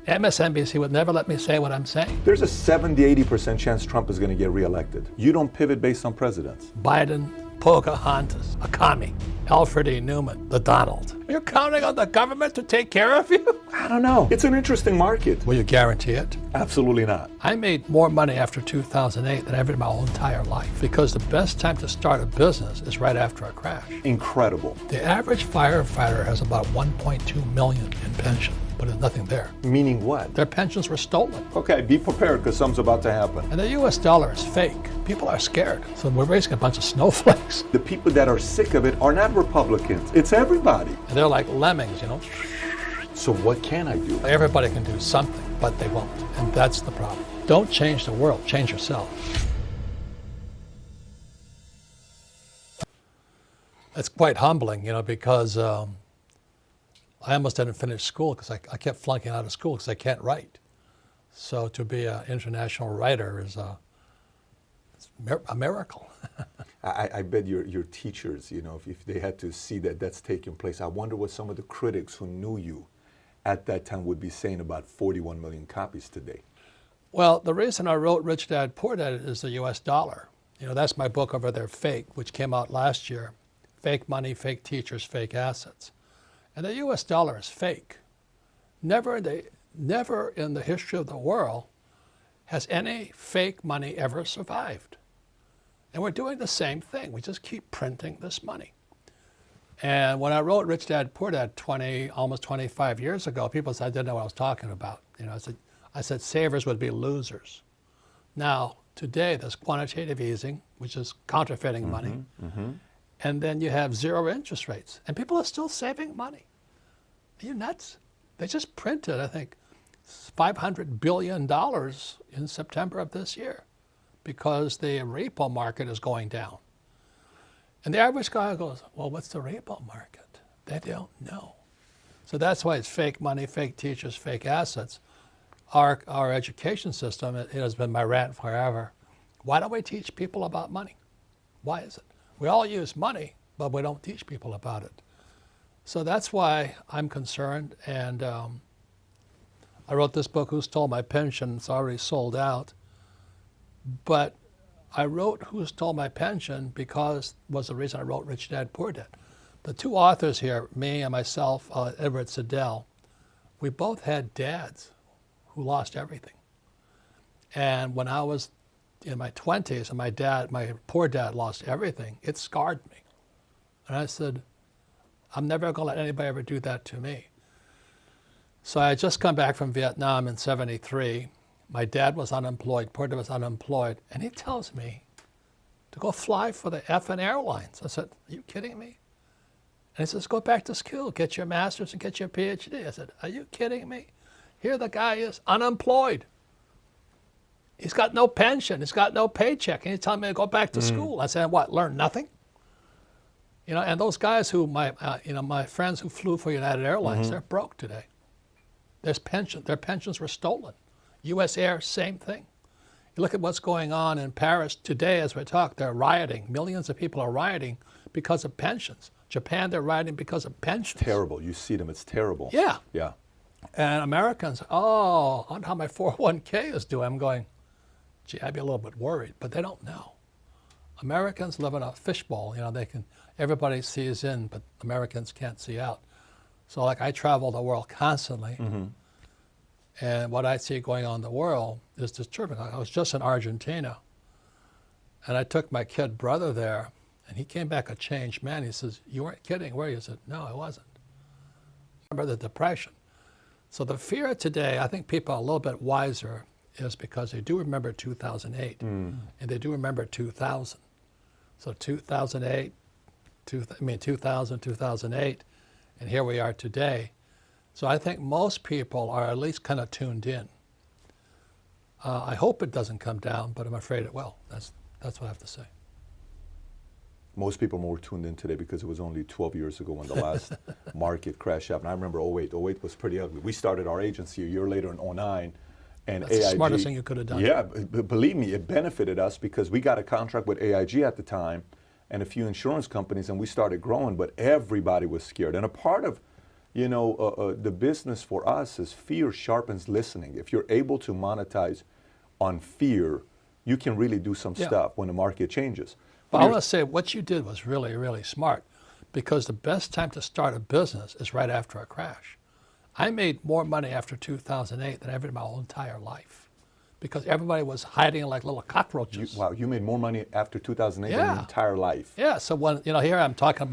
MSNBC would never let me say what I'm saying. There's a 70-80% chance Trump is going to get reelected. You don't pivot based on presidents. Biden, Pocahontas, Akami, Alfred E. Newman, the Donald. You're counting on the government to take care of you? I don't know. It's an interesting market. Will you guarantee it? Absolutely not. I made more money after 2008 than ever in my whole entire life, because the best time to start a business is right after a crash. Incredible. The average firefighter has about 1.2 million in pension, but there's nothing there. Meaning what? Their pensions were stolen. Okay, be prepared because something's about to happen. And the US dollar is fake. People are scared. So we're raising a bunch of snowflakes. The people that are sick of it are not Republicans. It's everybody. And they're like lemmings, you know. So what can I do? Everybody can do something, but they won't. And that's the problem. Don't change the world, change yourself. It's quite humbling, you know, because I almost didn't finish school because I kept flunking out of school because I can't write. So to be an international writer is a miracle. I bet your teachers, you know, if they had to see that that's taking place, I wonder what some of the critics who knew you at that time would be saying about 41 million copies today. Well, the reason I wrote Rich Dad, Poor Dad is the US dollar. You know, that's my book over there, Fake, which came out last year. Fake money, fake teachers, fake assets. And the US dollar is fake. Never in the history of the world has any fake money ever survived. And we're doing the same thing. We just keep printing this money. And when I wrote Rich Dad, Poor Dad almost 25 years ago, people said I didn't know what I was talking about. You know, I said savers would be losers. Now, today, there's quantitative easing, which is counterfeiting money. And then you have zero interest rates. And people are still saving money. Are you nuts? They just printed, I think, $500 billion in September of this year because the repo market is going down. And the average guy goes, well, what's the repo market? They don't know. So that's why it's fake money, fake teachers, fake assets. Our education system, it has been my rant forever. Why don't we teach people about money? Why is it? We all use money, but we don't teach people about it. So that's why I'm concerned. And I wrote this book, Who Stole My Pension? It's already sold out. But I wrote Who Stole My Pension because was the reason I wrote Rich Dad, Poor Dad. The two authors here, me and myself, Edward Siddell, we both had dads who lost everything. And when I was in my 20s and my poor dad lost everything, it scarred me. And I said, I'm never going to let anybody ever do that to me. So I had just come back from Vietnam in '73. My dad was unemployed, poor dad was unemployed, and he tells me to go fly for the effing airlines. I said, are you kidding me? And he says, go back to school, get your master's and get your PhD. I said, are you kidding me? Here the guy is unemployed. He's got no pension, he's got no paycheck, and he's telling me to go back to school. I said, what, learn nothing? You know, and those guys who, my friends who flew for United Airlines, they're broke today. Their pensions were stolen. US Air, same thing. You look at what's going on in Paris today as we talk, they're rioting. Millions of people are rioting because of pensions. Japan, they're rioting because of pensions. Terrible. You see them, it's terrible. Yeah. Yeah. And Americans, I wonder how my 401k is doing. I'm going, gee, I'd be a little bit worried, but they don't know. Americans live in a fishbowl. You know, everybody sees in, but Americans can't see out. So like I travel the world constantly. And what I see going on in the world is disturbing. I was just in Argentina, and I took my kid brother there, and he came back a changed man. He says, you weren't kidding, were you? I said, no, I wasn't. Remember the Depression. So the fear today, I think people are a little bit wiser, is because they do remember 2008, and they do remember 2000. So 2008, 2000, 2008, and here we are today. So I think most people are at least kind of tuned in. I hope it doesn't come down, but I'm afraid it will. That's what I have to say. Most people are more tuned in today because it was only 12 years ago when the last market crash happened. I remember 08. 08 was pretty ugly. We started our agency a year later in 09. And That's the smartest thing you could have done. Yeah, believe me, it benefited us because we got a contract with AIG at the time and a few insurance companies, and we started growing, but everybody was scared. And a part of You know, the business for us is fear sharpens listening. If you're able to monetize on fear, you can really do some Yeah. stuff when the market changes. But I want to say what you did was really, really smart, because the best time to start a business is right after a crash. I made more money after 2008 than ever in my whole entire life, because everybody was hiding like little cockroaches. Wow, you made more money after 2008 than Yeah. your entire life. Yeah, so when, here I'm talking